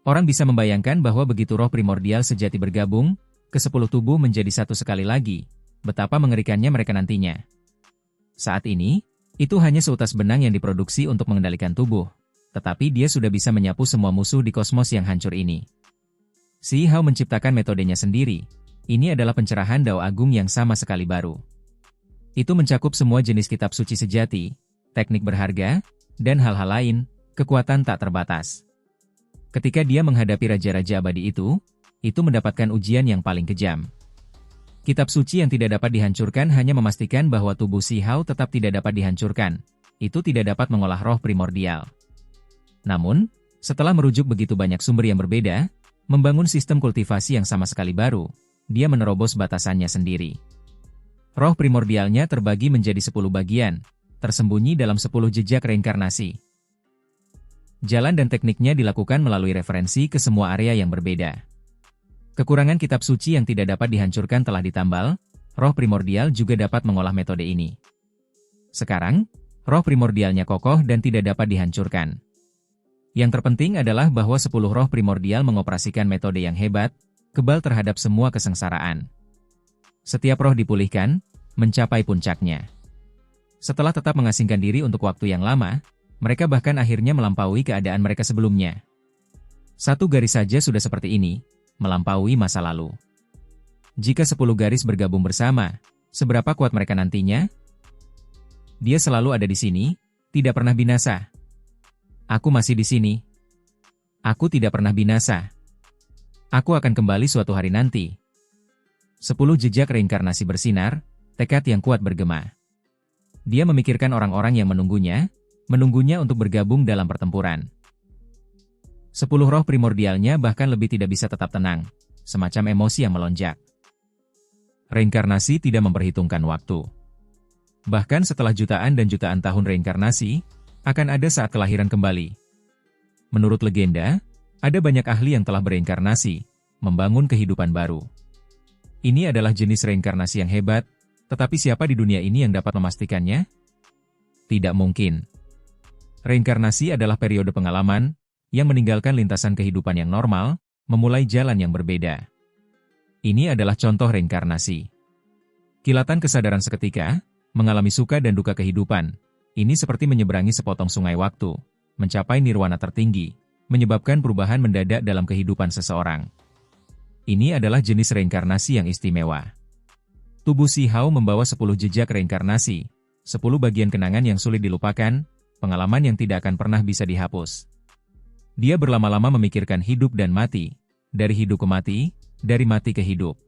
Orang bisa membayangkan bahwa begitu roh primordial sejati bergabung, ke-10 tubuh menjadi satu sekali lagi, betapa mengerikannya mereka nantinya. Saat ini, itu hanya seutas benang yang diproduksi untuk mengendalikan tubuh, tetapi dia sudah bisa menyapu semua musuh di kosmos yang hancur ini. Shi Hao menciptakan metodenya sendiri. Ini adalah pencerahan Dao Agung yang sama sekali baru. Itu mencakup semua jenis kitab suci sejati, teknik berharga, dan hal-hal lain, kekuatan tak terbatas. Ketika dia menghadapi raja-raja abadi itu mendapatkan ujian yang paling kejam. Kitab suci yang tidak dapat dihancurkan hanya memastikan bahwa tubuh Shi Hao tetap tidak dapat dihancurkan. Itu tidak dapat mengolah roh primordial. Namun, setelah merujuk begitu banyak sumber yang berbeda, membangun sistem kultivasi yang sama sekali baru, dia menerobos batasannya sendiri. Roh primordialnya terbagi menjadi 10 bagian, tersembunyi dalam 10 jejak reinkarnasi. Jalan dan tekniknya dilakukan melalui referensi ke semua area yang berbeda. Kekurangan kitab suci yang tidak dapat dihancurkan telah ditambal, roh primordial juga dapat mengolah metode ini. Sekarang, roh primordialnya kokoh dan tidak dapat dihancurkan. Yang terpenting adalah bahwa 10 roh primordial mengoperasikan metode yang hebat, kebal terhadap semua kesengsaraan. Setiap roh dipulihkan, mencapai puncaknya. Setelah tetap mengasingkan diri untuk waktu yang lama, mereka bahkan akhirnya melampaui keadaan mereka sebelumnya. Satu garis saja sudah seperti ini, melampaui masa lalu. Jika 10 garis bergabung bersama, seberapa kuat mereka nantinya? Dia selalu ada di sini, tidak pernah binasa. Aku masih di sini. Aku tidak pernah binasa. Aku akan kembali suatu hari nanti. 10 jejak reinkarnasi bersinar, tekad yang kuat bergema. Dia memikirkan orang-orang yang menunggunya untuk bergabung dalam pertempuran. 10 roh primordialnya bahkan lebih tidak bisa tetap tenang, semacam emosi yang melonjak. Reinkarnasi tidak memperhitungkan waktu. Bahkan setelah jutaan dan jutaan tahun reinkarnasi, akan ada saat kelahiran kembali. Menurut legenda, ada banyak ahli yang telah bereinkarnasi, membangun kehidupan baru. Ini adalah jenis reinkarnasi yang hebat, tetapi siapa di dunia ini yang dapat memastikannya? Tidak mungkin. Reinkarnasi adalah periode pengalaman, yang meninggalkan lintasan kehidupan yang normal, memulai jalan yang berbeda. Ini adalah contoh reinkarnasi. Kilatan kesadaran seketika, mengalami suka dan duka kehidupan. Ini seperti menyeberangi sepotong sungai waktu, mencapai nirwana tertinggi, menyebabkan perubahan mendadak dalam kehidupan seseorang. Ini adalah jenis reinkarnasi yang istimewa. Tubuh Shi Hao membawa 10 jejak reinkarnasi, 10 bagian kenangan yang sulit dilupakan, pengalaman yang tidak akan pernah bisa dihapus. Dia berlama-lama memikirkan hidup dan mati, dari hidup ke mati, dari mati ke hidup.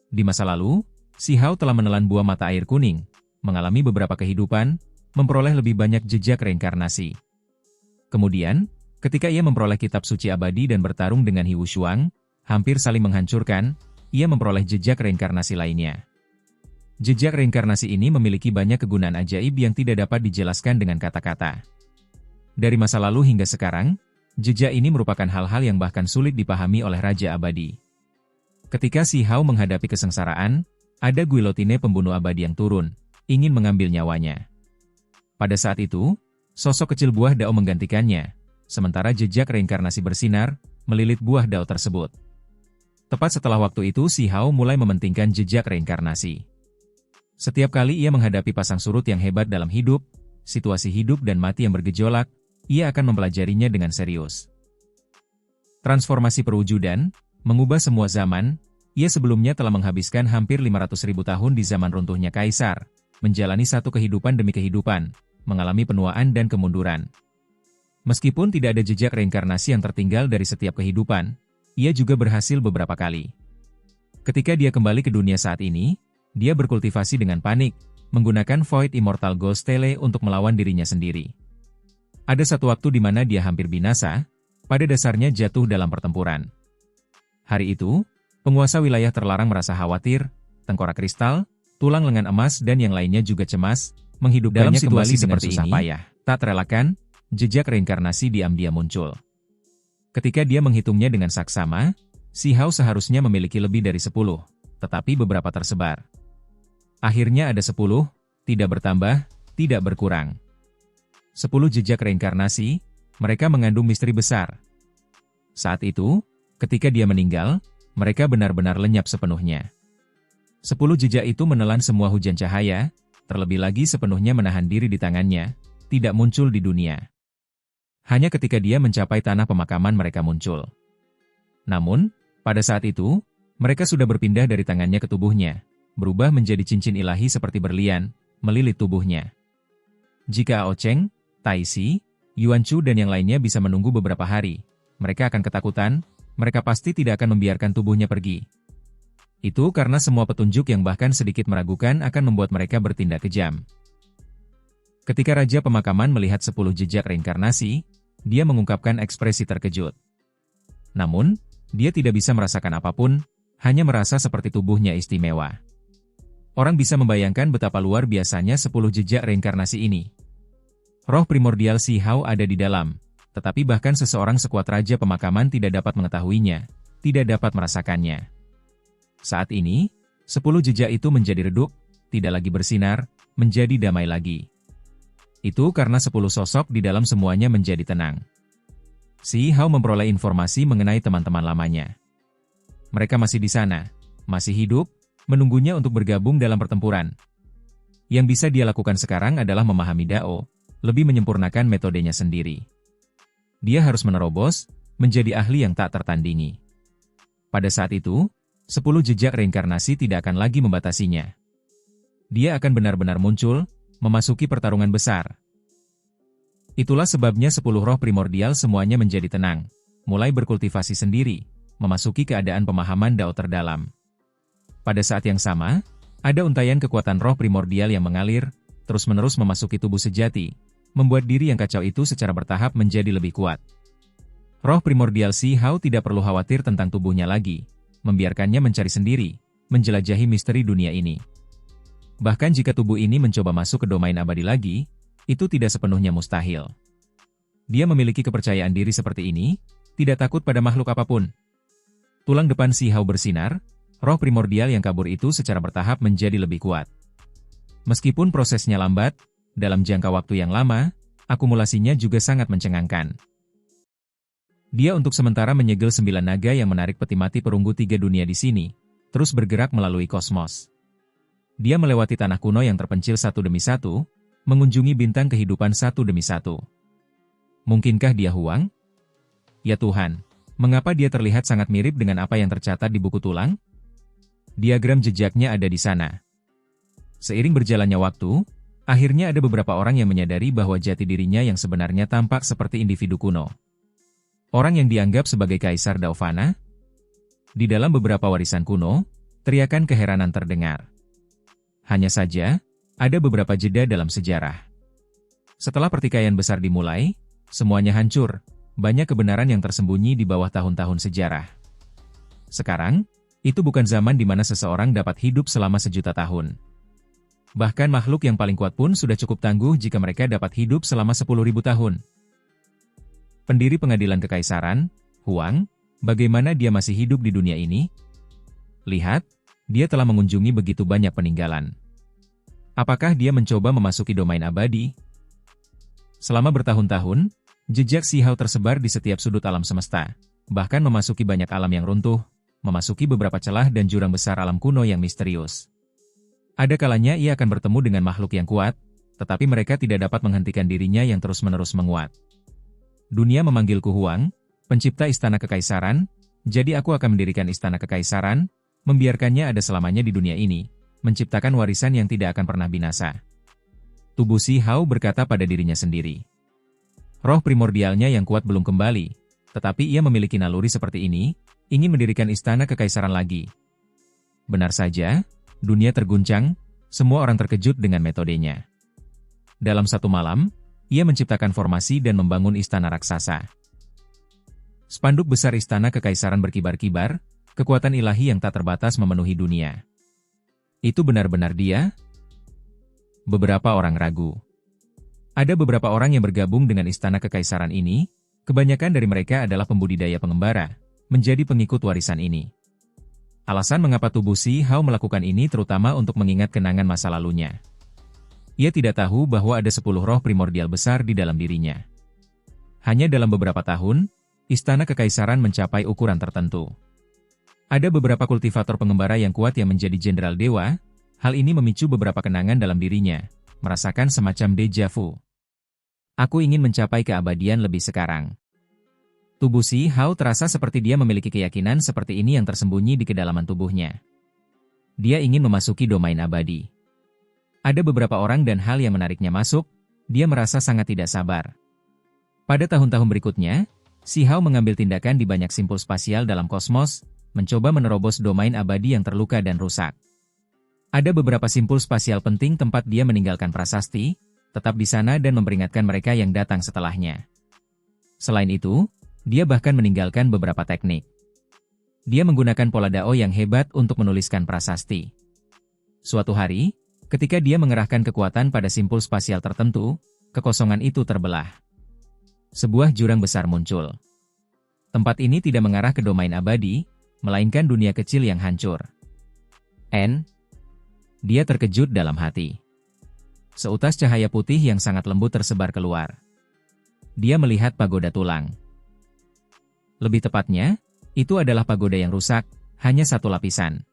Di masa lalu, Shi Hao telah menelan buah mata air kuning, mengalami beberapa kehidupan, memperoleh lebih banyak jejak reinkarnasi. Kemudian, ketika ia memperoleh kitab suci abadi dan bertarung dengan Hiwu Shuang, hampir saling menghancurkan, ia memperoleh jejak reinkarnasi lainnya. Jejak reinkarnasi ini memiliki banyak kegunaan ajaib yang tidak dapat dijelaskan dengan kata-kata. Dari masa lalu hingga sekarang, jejak ini merupakan hal-hal yang bahkan sulit dipahami oleh Raja Abadi. Ketika Si Hao menghadapi kesengsaraan, ada guillotine pembunuh abadi yang turun, ingin mengambil nyawanya. Pada saat itu, sosok kecil buah dao menggantikannya, sementara jejak reinkarnasi bersinar, melilit buah dao tersebut. Tepat setelah waktu itu Si Hao mulai mementingkan jejak reinkarnasi. Setiap kali ia menghadapi pasang surut yang hebat dalam hidup, situasi hidup dan mati yang bergejolak, ia akan mempelajarinya dengan serius. Transformasi perwujudan, mengubah semua zaman, ia sebelumnya telah menghabiskan hampir 500.000 tahun di zaman runtuhnya Kaisar, menjalani satu kehidupan demi kehidupan, mengalami penuaan dan kemunduran. Meskipun tidak ada jejak reinkarnasi yang tertinggal dari setiap kehidupan, ia juga berhasil beberapa kali. Ketika dia kembali ke dunia saat ini, dia berkultivasi dengan panik, menggunakan Void Immortal Ghost Tele untuk melawan dirinya sendiri. Ada satu waktu di mana dia hampir binasa, pada dasarnya jatuh dalam pertempuran. Hari itu, penguasa wilayah terlarang merasa khawatir, tengkorak kristal, tulang lengan emas dan yang lainnya juga cemas, menghidupkannya dalam situasi seperti susah ini, payah. Tak terelakkan, jejak reinkarnasi diam-diam muncul. Ketika dia menghitungnya dengan saksama, Si Hao seharusnya memiliki lebih dari 10, tetapi beberapa tersebar. Akhirnya ada 10, tidak bertambah, tidak berkurang. 10 jejak reinkarnasi, mereka mengandung misteri besar. Saat itu, ketika dia meninggal, mereka benar-benar lenyap sepenuhnya. 10 jejak itu menelan semua hujan cahaya, terlebih lagi sepenuhnya menahan diri di tangannya, tidak muncul di dunia. Hanya ketika dia mencapai tanah pemakaman mereka muncul. Namun, pada saat itu, mereka sudah berpindah dari tangannya ke tubuhnya, berubah menjadi cincin ilahi seperti berlian, melilit tubuhnya. Jika Ao Cheng, Tai Si, Yuan Chu dan yang lainnya bisa menunggu beberapa hari, mereka akan ketakutan, mereka pasti tidak akan membiarkan tubuhnya pergi. Itu karena semua petunjuk yang bahkan sedikit meragukan akan membuat mereka bertindak kejam. Ketika Raja Pemakaman melihat 10 jejak reinkarnasi, dia mengungkapkan ekspresi terkejut. Namun, dia tidak bisa merasakan apapun, hanya merasa seperti tubuhnya istimewa. Orang bisa membayangkan betapa luar biasanya 10 jejak reinkarnasi ini. Roh primordial Si Hao ada di dalam, tetapi bahkan seseorang sekuat Raja Pemakaman tidak dapat mengetahuinya, tidak dapat merasakannya. Saat ini, 10 jejak itu menjadi redup, tidak lagi bersinar, menjadi damai lagi. Itu karena 10 sosok di dalam semuanya menjadi tenang. Si Hao memperoleh informasi mengenai teman-teman lamanya. Mereka masih di sana, masih hidup, menunggunya untuk bergabung dalam pertempuran. Yang bisa dia lakukan sekarang adalah memahami Dao, lebih menyempurnakan metodenya sendiri. Dia harus menerobos, menjadi ahli yang tak tertandingi. Pada saat itu, 10 jejak reinkarnasi tidak akan lagi membatasinya. Dia akan benar-benar muncul, memasuki pertarungan besar. Itulah sebabnya 10 roh primordial semuanya menjadi tenang, mulai berkultivasi sendiri, memasuki keadaan pemahaman Dao terdalam. Pada saat yang sama, ada untayan kekuatan roh primordial yang mengalir, terus-menerus memasuki tubuh sejati, membuat diri yang kacau itu secara bertahap menjadi lebih kuat. Roh primordial Si Hao tidak perlu khawatir tentang tubuhnya lagi, membiarkannya mencari sendiri, menjelajahi misteri dunia ini. Bahkan jika tubuh ini mencoba masuk ke domain abadi lagi, itu tidak sepenuhnya mustahil. Dia memiliki kepercayaan diri seperti ini, tidak takut pada makhluk apapun. Tulang depan Si Hao bersinar, roh primordial yang kabur itu secara bertahap menjadi lebih kuat. Meskipun prosesnya lambat, dalam jangka waktu yang lama, akumulasinya juga sangat mencengangkan. Dia untuk sementara menyegel 9 naga yang menarik peti mati perunggu 3 dunia di sini, terus bergerak melalui kosmos. Dia melewati tanah kuno yang terpencil satu demi satu, mengunjungi bintang kehidupan satu demi satu. Mungkinkah dia Huang? Ya Tuhan, mengapa dia terlihat sangat mirip dengan apa yang tercatat di buku tulang? Diagram jejaknya ada di sana. Seiring berjalannya waktu, akhirnya ada beberapa orang yang menyadari bahwa jati dirinya yang sebenarnya tampak seperti individu kuno. Orang yang dianggap sebagai Kaisar Daovana. Di dalam beberapa warisan kuno, teriakan keheranan terdengar. Hanya saja, Ada beberapa jeda dalam sejarah. Setelah pertikaian besar dimulai, semuanya hancur, banyak kebenaran yang tersembunyi di bawah tahun-tahun sejarah. Sekarang, itu bukan zaman di mana seseorang dapat hidup selama sejuta tahun. Bahkan makhluk yang paling kuat pun sudah cukup tangguh jika mereka dapat hidup selama 10.000 tahun. Pendiri pengadilan kekaisaran, Huang, bagaimana dia masih hidup di dunia ini? Lihat, dia telah mengunjungi begitu banyak peninggalan. Apakah dia mencoba memasuki domain abadi? Selama bertahun-tahun, jejak Si Hao tersebar di setiap sudut alam semesta, bahkan memasuki banyak alam yang runtuh, memasuki beberapa celah dan jurang besar alam kuno yang misterius. Ada kalanya ia akan bertemu dengan makhluk yang kuat, tetapi mereka tidak dapat menghentikan dirinya yang terus-menerus menguat. Dunia memanggilku Huang, pencipta istana kekaisaran, jadi aku akan mendirikan istana kekaisaran, membiarkannya ada selamanya di dunia ini, menciptakan warisan yang tidak akan pernah binasa. Tubuh Si Hao berkata pada dirinya sendiri. Roh primordialnya yang kuat belum kembali, tetapi ia memiliki naluri seperti ini, ingin mendirikan istana kekaisaran lagi. Benar saja, dunia terguncang, semua orang terkejut dengan metodenya. Dalam satu malam, ia menciptakan formasi dan membangun istana raksasa. Spanduk besar istana kekaisaran berkibar-kibar, kekuatan ilahi yang tak terbatas memenuhi dunia. Itu benar-benar dia? Beberapa orang ragu. Ada beberapa orang yang bergabung dengan istana kekaisaran ini, kebanyakan dari mereka adalah pembudidaya pengembara, menjadi pengikut warisan ini. Alasan mengapa tubuh Si Hao melakukan ini terutama untuk mengingat kenangan masa lalunya. Ia tidak tahu bahwa ada 10 roh primordial besar di dalam dirinya. Hanya dalam beberapa tahun, istana kekaisaran mencapai ukuran tertentu. Ada beberapa kultivator pengembara yang kuat yang menjadi jenderal dewa, hal ini memicu beberapa kenangan dalam dirinya, merasakan semacam deja vu. Aku ingin mencapai keabadian lebih sekarang. Tubuh Si Hao terasa seperti dia memiliki keyakinan seperti ini yang tersembunyi di kedalaman tubuhnya. Dia ingin memasuki domain abadi. Ada beberapa orang dan hal yang menariknya masuk, dia merasa sangat tidak sabar. Pada tahun-tahun berikutnya, Si Hao mengambil tindakan di banyak simpul spasial dalam kosmos, mencoba menerobos domain abadi yang terluka dan rusak. Ada beberapa simpul spasial penting tempat dia meninggalkan prasasti, tetap di sana dan memperingatkan mereka yang datang setelahnya. Selain itu, dia bahkan meninggalkan beberapa teknik. Dia menggunakan pola dao yang hebat untuk menuliskan prasasti. Suatu hari, ketika dia mengerahkan kekuatan pada simpul spasial tertentu, kekosongan itu terbelah. Sebuah jurang besar muncul. Tempat ini tidak mengarah ke domain abadi, melainkan dunia kecil yang hancur. Dia terkejut dalam hati. Seutas cahaya putih yang sangat lembut tersebar keluar. Dia melihat pagoda tulang. Lebih tepatnya, itu adalah pagoda yang rusak, hanya satu lapisan.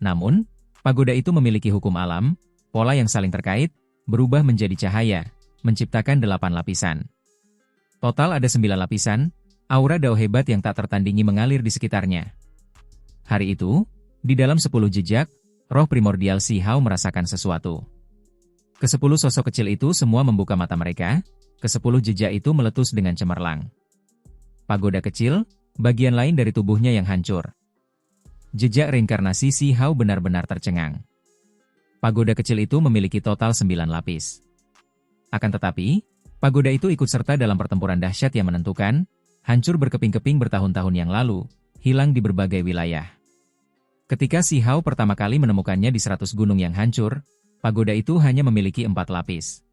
Namun, pagoda itu memiliki hukum alam, pola yang saling terkait, berubah menjadi cahaya, menciptakan 8 lapisan. Total ada 9 lapisan, aura dao hebat yang tak tertandingi mengalir di sekitarnya. Hari itu, di dalam 10 jejak, roh primordial Si Hao merasakan sesuatu. Ke-10 sosok kecil itu semua membuka mata mereka, ke-10 jejak itu meletus dengan cemerlang. Pagoda kecil, bagian lain dari tubuhnya yang hancur. Jejak reinkarnasi Si Hao benar-benar tercengang. Pagoda kecil itu memiliki total 9 lapis. Akan tetapi, pagoda itu ikut serta dalam pertempuran dahsyat yang menentukan, hancur berkeping-keping bertahun-tahun yang lalu, hilang di berbagai wilayah. Ketika Si Hao pertama kali menemukannya di 100 gunung yang hancur, pagoda itu hanya memiliki 4 lapis.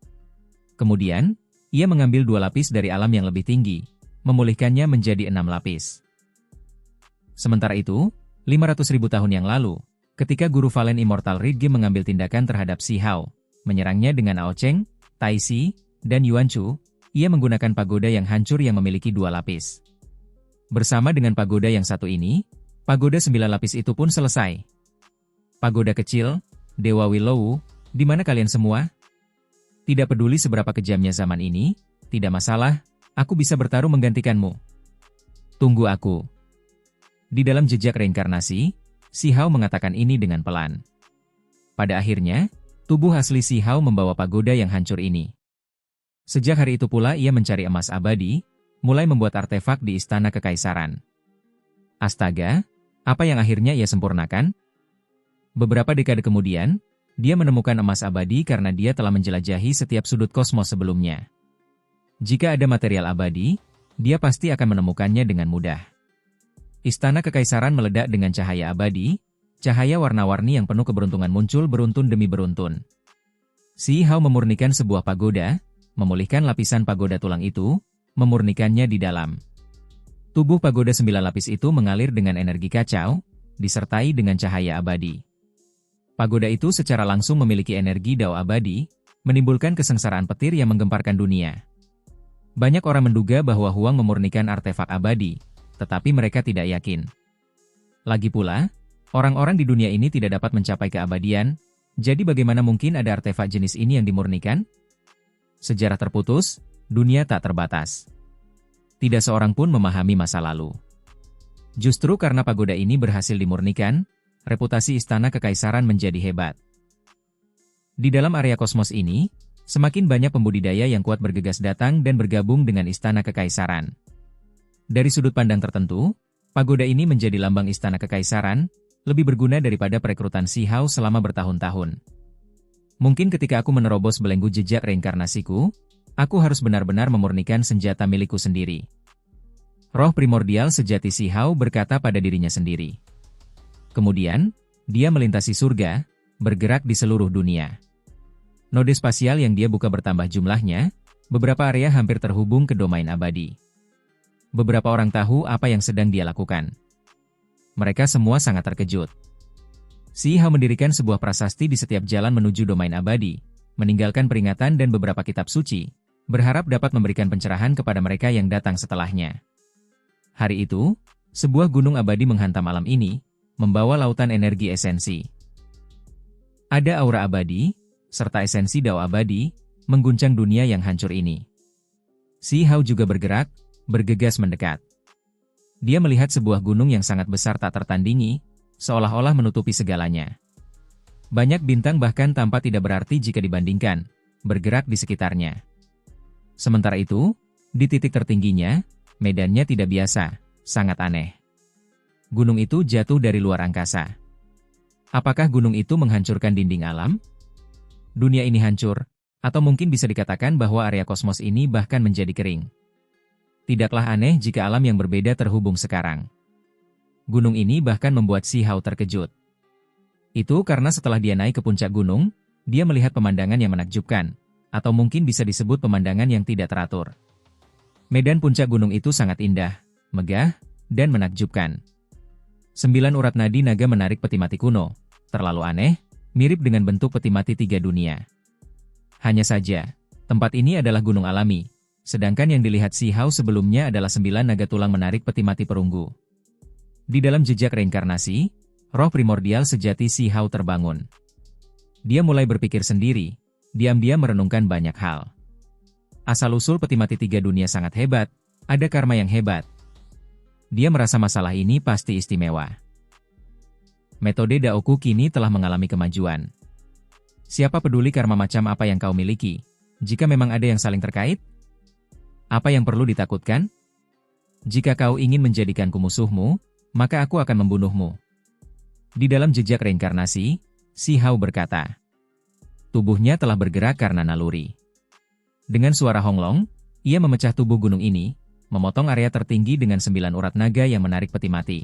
Kemudian, ia mengambil 2 lapis dari alam yang lebih tinggi, memulihkannya menjadi 6 lapis. Sementara itu, 500.000 tahun yang lalu, ketika Guru Valen Immortal Ridge mengambil tindakan terhadap Si Hao, menyerangnya dengan Ao Cheng, Tai Si, dan Yuan Chu, ia menggunakan pagoda yang hancur yang memiliki 2 lapis. Bersama dengan pagoda yang satu ini, pagoda 9 lapis itu pun selesai. Pagoda kecil, Dewa Willow, di mana kalian semua? Tidak peduli seberapa kejamnya zaman ini, tidak masalah, aku bisa bertarung menggantikanmu. Tunggu aku. Di dalam jejak reinkarnasi, Si Hao mengatakan ini dengan pelan. Pada akhirnya, tubuh asli Si Hao membawa pagoda yang hancur ini. Sejak hari itu pula ia mencari emas abadi, mulai membuat artefak di istana kekaisaran. Astaga, apa yang akhirnya ia sempurnakan? Beberapa dekade kemudian, Dia menemukan emas abadi karena dia telah menjelajahi setiap sudut kosmos sebelumnya. Jika ada material abadi, dia pasti akan menemukannya dengan mudah. Istana Kekaisaran meledak dengan cahaya abadi, cahaya warna-warni yang penuh keberuntungan muncul beruntun demi beruntun. Si Hao memurnikan sebuah pagoda, memulihkan lapisan pagoda tulang itu, memurnikannya di dalam. Tubuh pagoda 9 lapis itu mengalir dengan energi kacau, disertai dengan cahaya abadi. Pagoda itu secara langsung memiliki energi Dao abadi, menimbulkan kesengsaraan petir yang menggemparkan dunia. Banyak orang menduga bahwa Huang memurnikan artefak abadi, tetapi mereka tidak yakin. Lagi pula, orang-orang di dunia ini tidak dapat mencapai keabadian, jadi bagaimana mungkin ada artefak jenis ini yang dimurnikan? Sejarah terputus, dunia tak terbatas. Tidak seorang pun memahami masa lalu. Justru karena pagoda ini berhasil dimurnikan, reputasi Istana Kekaisaran menjadi hebat. Di dalam area kosmos ini, semakin banyak pembudidaya yang kuat bergegas datang dan bergabung dengan Istana Kekaisaran. Dari sudut pandang tertentu, pagoda ini menjadi lambang Istana Kekaisaran, lebih berguna daripada perekrutan Si Hao selama bertahun-tahun. Mungkin ketika aku menerobos belenggu jejak reinkarnasiku, aku harus benar-benar memurnikan senjata milikku sendiri. Roh primordial sejati Si Hao berkata pada dirinya sendiri. Kemudian, dia melintasi surga, bergerak di seluruh dunia. Node spasial yang dia buka bertambah jumlahnya, beberapa area hampir terhubung ke domain abadi. Beberapa orang tahu apa yang sedang dia lakukan. Mereka semua sangat terkejut. Si Hao mendirikan sebuah prasasti di setiap jalan menuju domain abadi, meninggalkan peringatan dan beberapa kitab suci, berharap dapat memberikan pencerahan kepada mereka yang datang setelahnya. Hari itu, sebuah gunung abadi menghantam alam ini, membawa lautan energi esensi. Ada aura abadi, serta esensi Dao abadi, mengguncang dunia yang hancur ini. Si Hao juga bergerak, bergegas mendekat. Dia melihat sebuah gunung yang sangat besar tak tertandingi, seolah-olah menutupi segalanya. Banyak bintang bahkan tampak tidak berarti jika dibandingkan, bergerak di sekitarnya. Sementara itu, di titik tertingginya, medannya tidak biasa, sangat aneh. Gunung itu jatuh dari luar angkasa. Apakah gunung itu menghancurkan dinding alam? Dunia ini hancur, atau mungkin bisa dikatakan bahwa area kosmos ini bahkan menjadi kering. Tidaklah aneh jika alam yang berbeda terhubung sekarang. Gunung ini bahkan membuat Si Hao terkejut. Itu karena setelah dia naik ke puncak gunung, dia melihat pemandangan yang menakjubkan, atau mungkin bisa disebut pemandangan yang tidak teratur. Medan puncak gunung itu sangat indah, megah, dan menakjubkan. 9 urat nadi naga menarik peti mati kuno, terlalu aneh, mirip dengan bentuk peti mati 3 dunia. Hanya saja, tempat ini adalah gunung alami, sedangkan yang dilihat Si Hao sebelumnya adalah 9 naga tulang menarik peti mati perunggu. Di dalam jejak reinkarnasi, roh primordial sejati Si Hao terbangun. Dia mulai berpikir sendiri, diam-diam merenungkan banyak hal. Asal-usul peti mati 3 dunia sangat hebat, ada karma yang hebat. Dia merasa masalah ini pasti istimewa. Metode Daoku kini telah mengalami kemajuan. Siapa peduli karma macam apa yang kau miliki, jika memang ada yang saling terkait? Apa yang perlu ditakutkan? Jika kau ingin menjadikanku musuhmu, maka aku akan membunuhmu. Di dalam jejak reinkarnasi, Si Hao berkata. Tubuhnya telah bergerak karena naluri. Dengan suara honglong, ia memecah tubuh gunung ini, memotong area tertinggi dengan 9 urat naga yang menarik peti mati.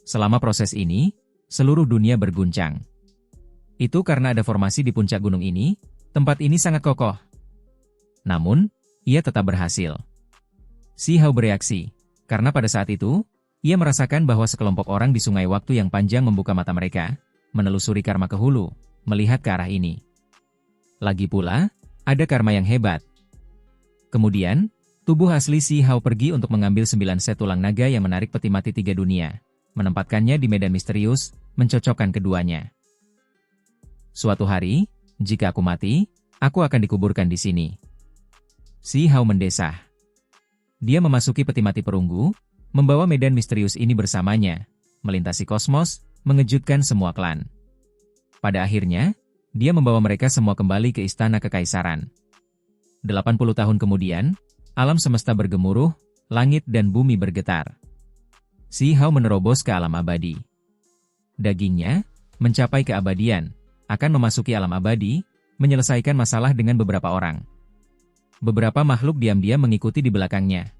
Selama proses ini, seluruh dunia berguncang. Itu karena ada formasi di puncak gunung ini, tempat ini sangat kokoh. Namun, ia tetap berhasil. Si Hao bereaksi, karena pada saat itu, ia merasakan bahwa sekelompok orang di sungai waktu yang panjang membuka mata mereka, menelusuri karma ke hulu, melihat ke arah ini. Lagi pula, ada karma yang hebat. Kemudian, tubuh asli Si Hao pergi untuk mengambil 9 set tulang naga yang menarik peti mati 3 dunia, menempatkannya di medan misterius, mencocokkan keduanya. Suatu hari, jika aku mati, aku akan dikuburkan di sini. Si Hao mendesah. Dia memasuki peti mati perunggu, membawa medan misterius ini bersamanya, melintasi kosmos, mengejutkan semua klan. Pada akhirnya, dia membawa mereka semua kembali ke Istana Kekaisaran. 80 tahun kemudian, alam semesta bergemuruh, langit dan bumi bergetar. Si Hao menerobos ke alam abadi. Dagingnya mencapai keabadian, akan memasuki alam abadi, menyelesaikan masalah dengan beberapa orang. Beberapa makhluk diam-diam mengikuti di belakangnya.